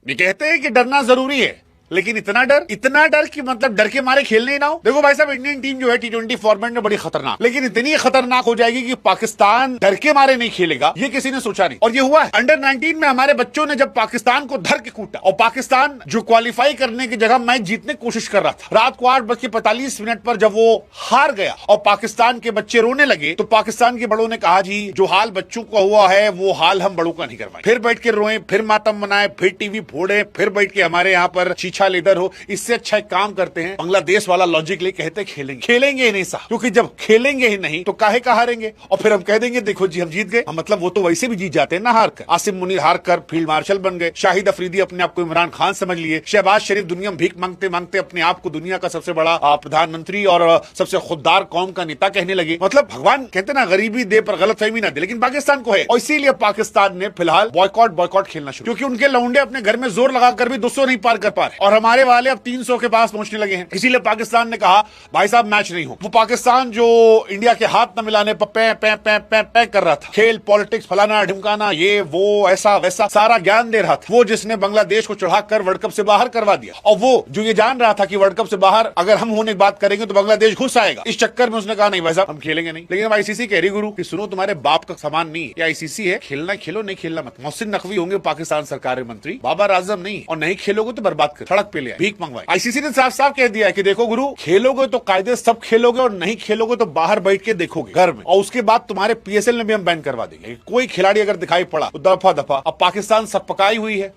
ये कहते हैं कि डरना जरूरी है, लेकिन इतना डर कि मतलब डर के मारे खेलने ही ना हो। देखो भाई साहब, इंडियन टीम जो है T20 फॉर्मेट में बड़ी खतरनाक, लेकिन इतनी खतरनाक हो जाएगी कि पाकिस्तान डर के मारे नहीं खेलेगा, ये किसी ने सोचा नहीं। और ये हुआ है अंडर 19 में। हमारे बच्चों ने जब पाकिस्तान को धर के कूटा और पाकिस्तान जो क्वालिफाई करने की जगह मैच जीतने की कोशिश कर रहा था, रात को 8:45 पर जब वो हार गया और पाकिस्तान के बच्चे रोने लगे, तो पाकिस्तान के बड़ों ने कहा जी जो हाल बच्चों का हुआ है वो हाल हम बड़ों का नहीं करवाएं। फिर बैठ के रोए, फिर मातम मनाए, फिर टीवी फोड़े, फिर बैठ के हमारे यहाँ पर छीछा लीडर हो। इससे अच्छा एक काम करते हैं, बांग्लादेश वाला लॉजिक ले, कहते खेलेंगे ही नहीं साहब, क्योंकि जब खेलेंगे ही नहीं तो काहे का हारेंगे। और फिर हम कह देंगे देखो जी हम जीत गए। मतलब वो तो वैसे भी जीत जाते हैं ना हार कर। आसिम मुनीर हार कर फील्ड मार्शल बन गए, शाहिद अफरीदी अपने आप को इमरान खान समझ लिए, शहबाज शरीफ दुनिया में भीख मांगते मांगते अपने आप को दुनिया का सबसे बड़ा प्रधानमंत्री और सबसे खुददार कौम का नेता कहने लगे। मतलब भगवान कहते ना गरीबी दे पर गलतफहमी ना दे, लेकिन पाकिस्तान को है। और इसीलिए पाकिस्तान ने फिलहाल बॉयकॉट खेलना शुरू, क्योंकि उनके लौंडे अपने घर में जोर लगाकर भी 200 नहीं पार कर पा रहे और हमारे वाले अब 300 के पास पहुंचने लगे हैं। इसीलिए पाकिस्तान ने कहा भाई साहब मैच नहीं हो। वो पाकिस्तान जो इंडिया के हाथ न मिलाने पर पै कर रहा था, खेल पॉलिटिक्स फलाना ढिमकाना ये वो ऐसा वैसा सारा ज्ञान दे रहा था, वो जिसने बांग्लादेश को चढ़ाकर वर्ल्ड कप से बाहर करवा दिया। और वो जो ये जान रहा था कि वर्ल्ड कप से बाहर अगर हम होने की बात करेंगे तो बांग्लादेश घुस आएगा, इस चक्कर में उसने कहा नहीं भाई साहब हम खेलेंगे नहीं। लेकिन आईसीसी कह रही गुरु कि सुनो तुम्हारे बाप का सामान नहीं, ये आईसीसी है, खेलना खेलो नहीं खेलना मत। मोहसिन नकवी होंगे पाकिस्तान सरकार के मंत्री, बाबर आजम नहीं, और नहीं खेलोगे तो बर्बाद कर सड़क पे ले आए, भीख मंगवाए। आईसीसी ने साफ साफ कह दिया कि देखो गुरु, खेलोगे तो कायदे सब खेलोगे और नहीं खेलोगे तो बाहर बैठ के देखोगे घर में, और उसके बाद तुम्हारे पीएसएल में भी हम बैन करवा देंगे। कोई खिलाड़ी अगर दिखाई पड़ा तो दफा दफा। अब पाकिस्तान सब पकाई हुई है।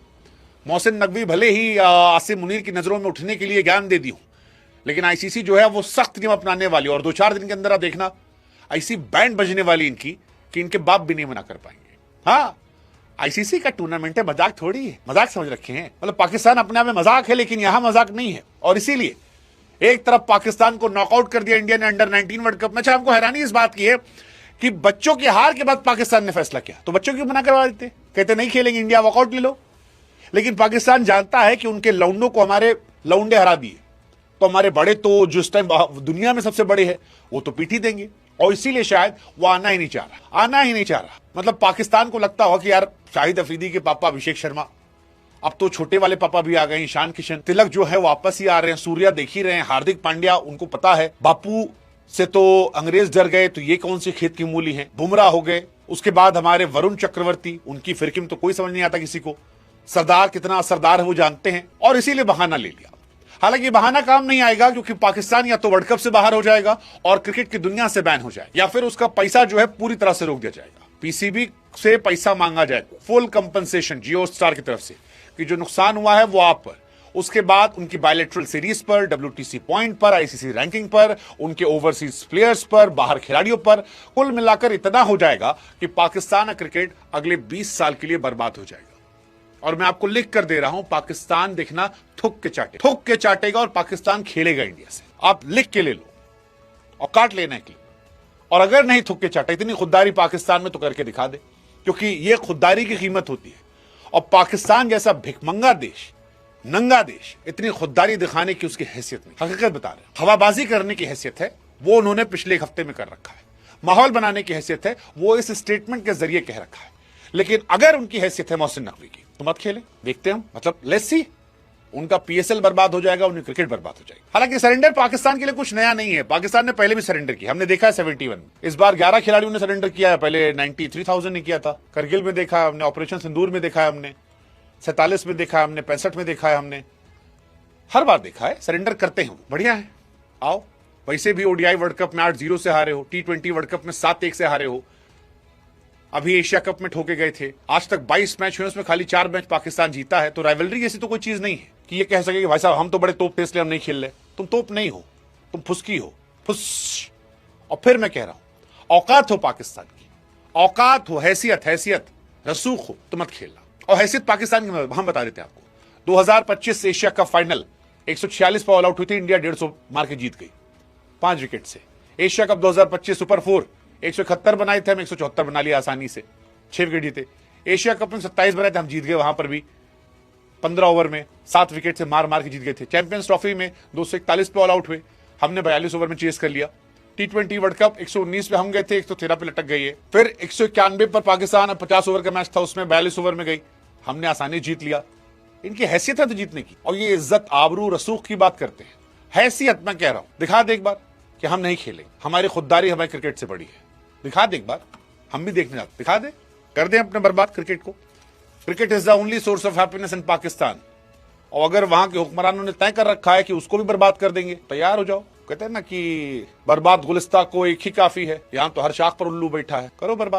मोहसिन नकवी भले ही आसिम मुनीर की नजरों में उठने के लिए ज्ञान दे दी हूं, लेकिन आईसीसी जो है वो सख्त नियम अपनाने वाली, और 2-4 दिन के अंदर आप देखना ऐसी बैंड बजने वाली इनकी कि इनके बाप भी नहीं मना कर पाएंगे। हाँ, आईसीसी का टूर्नामेंट है, मजाक थोड़ी है, मजाक समझ रखे हैं। मतलब पाकिस्तान अपने आप में मजाक है, लेकिन यहां मजाक नहीं है। और इसीलिए एक तरफ पाकिस्तान को नॉकआउट कर दिया इंडिया ने अंडर 19 वर्ल्ड कप में। अच्छा, हमको हैरानी इस बात की है कि बच्चों की हार के बाद पाकिस्तान ने फैसला किया, तो बच्चों क्यों मना करवा देते, कहते नहीं खेलेंगे, इंडिया वॉकआउट ले लो। लेकिन पाकिस्तान जानता है कि उनके लौंडों को हमारे लौंडे हरा दिए, तो हमारे बड़े तो जो इस टाइम दुनिया में सबसे बड़े हैं वो तो पीट ही देंगे, और इसीलिए शायद वो आना ही नहीं चाह रहा। मतलब पाकिस्तान को लगता होगा कि यार शाहिद अफरीदी के पापा अभिषेक शर्मा, अब तो छोटे वाले पापा भी आ गए, ईशान किशन, तिलक जो है वापस ही आ रहे हैं, सूर्या देख ही रहे हैं, हार्दिक पांड्या, उनको पता है बापू से तो अंग्रेज डर गए, तो ये कौन सी खेत की मूली है। बुमराह हो गए, उसके बाद हमारे वरुण चक्रवर्ती, उनकी फिरकी में तो कोई समझ नहीं आता किसी को। सरदार कितना असरदार है वो जानते हैं, और इसीलिए बहाना ले लिया। हालांकि बहाना काम नहीं आएगा, क्योंकि पाकिस्तान या तो वर्ल्ड कप से बाहर हो जाएगा और क्रिकेट की दुनिया से बैन हो जाएगा, या फिर उसका पैसा जो है पूरी तरह से रोक दिया जाएगा। पीसीबी से पैसा मांगा जाएगा, फुल कंपनसेशन जियो स्टार की तरफ से, कि जो नुकसान हुआ है वो आप पर। उसके बाद उनकी बायलैटरल सीरीज पर, WTC पॉइंट पर, आईसीसी रैंकिंग पर, उनके ओवरसीज प्लेयर्स पर, बाहर खिलाड़ियों पर, कुल मिलाकर इतना हो जाएगा कि पाकिस्तान का क्रिकेट अगले 20 साल के लिए बर्बाद हो जाएगा। और मैं आपको लिख कर दे रहा हूं, पाकिस्तान देखना थुक के चाटेगा और पाकिस्तान खेलेगा इंडिया से। आप लिख के ले लो और काट लेना है। और अगर नहीं थुक के चाटा, इतनी खुददारी पाकिस्तान में तो करके दिखा दे, क्योंकि यह खुददारी की कीमत होती है। और पाकिस्तान जैसा भिखमंगा देश, नंगा देश, इतनी खुददारी दिखाने की उसकी हैसियत नहीं। हकीकत बता रहे हैं, हवाबाजी करने की हैसियत है वो उन्होंने पिछले एक हफ्ते में कर रखा है, माहौल बनाने की हैसियत है वो इस स्टेटमेंट के जरिए कह रखा है। लेकिन अगर उनकी हैसियत है मोहसिन नकवी की, तो मत खेले, देखते हैं। मतलब लेट्स सी, उनका पीएसएल बर्बाद हो जाएगा, उनकी क्रिकेट बर्बाद हो जाएगी। हालांकि सरेंडर पाकिस्तान के लिए कुछ नया नहीं है, पाकिस्तान ने पहले भी सरेंडर किया, हमने देखा है 71 में। इस बार 11 खिलाड़ियों ने सरेंडर किया है, पहले 93,000 ने किया था। करगिल में देखा हमने, ऑपरेशन सिंदूर में देखा है हमने, 47 में देखा है हमने, 65 में देखा है हमने, हर बार देखा है सरेंडर करते हैं। बढ़िया है, आओ। वैसे भी ओडीआई वर्ल्ड कप में 8-0 से हारे हो, T20 वर्ल्ड कप में 7-1 से हारे हो, अभी एशिया कप में ठोके गए थे। आज तक 22 मैच हुए, उसमें खाली 4 मैच पाकिस्तान जीता है। तो राइवलरी ऐसी तो कोई चीज नहीं है कि ये कह सके कि भाई साहब हम तो बड़े तोप थे इसलिए हम नहीं खेल रहे। तुम तोप नहीं हो, तुम फुसकी हो, फुस। और फिर मैं कह रहा हूं, औकात हो पाकिस्तान की, औकात हो, हैसियत रसूख हो तो मत खेलना। और हैसियत पाकिस्तान की हम बता देते हैं आपको, 2025 एशिया कप फाइनल 146 पर ऑल आउट हुई थी, इंडिया 150 मार के जीत गई 5 विकेट से। एशिया कप 2025 सुपर 4 171 बनाए थे, हम 174 बना लिया आसानी से, 6 विकेट जीते। एशिया कप में 27 बनाए थे, हम जीत गए वहां पर भी 15 ओवर में 7 विकेट से मार के जीत गए थे। चैंपियंस ट्रॉफी में 241 पे ऑल आउट हुए, हमने 42 ओवर में चेस कर लिया। T20 वर्ल्ड कप 119 पे हम गए थे, 113 पे लटक गई है। फिर 191 पर पाकिस्तान 50 ओवर का मैच था, उसमें 42 ओवर में गई, हमने आसानी जीत लिया। इनकी हैसियत है तो जीतने की, और ये इज्जत आबरू रसूख की बात करते हैं। हैसियत मैं कह रहा हूं, दिखा दे एक बार कि हम नहीं खेलेंगे, हमारी खुददारी हमारी क्रिकेट से बड़ी है। दिखा दे एक बार, हम भी देखने जाते, दिखा दे, कर दे अपने बर्बाद क्रिकेट को। Cricket is the only source of happiness in Pakistan. और अगर वहां के हुक्मरानों ने तय कर रखा है कि उसको भी बर्बाद कर देंगे, तैयार हो जाओ। कहते हैं ना कि बर्बाद गुलिस्ता को एक ही काफी है, यहां तो हर शाख पर उल्लू बैठा है, करो बर्बाद।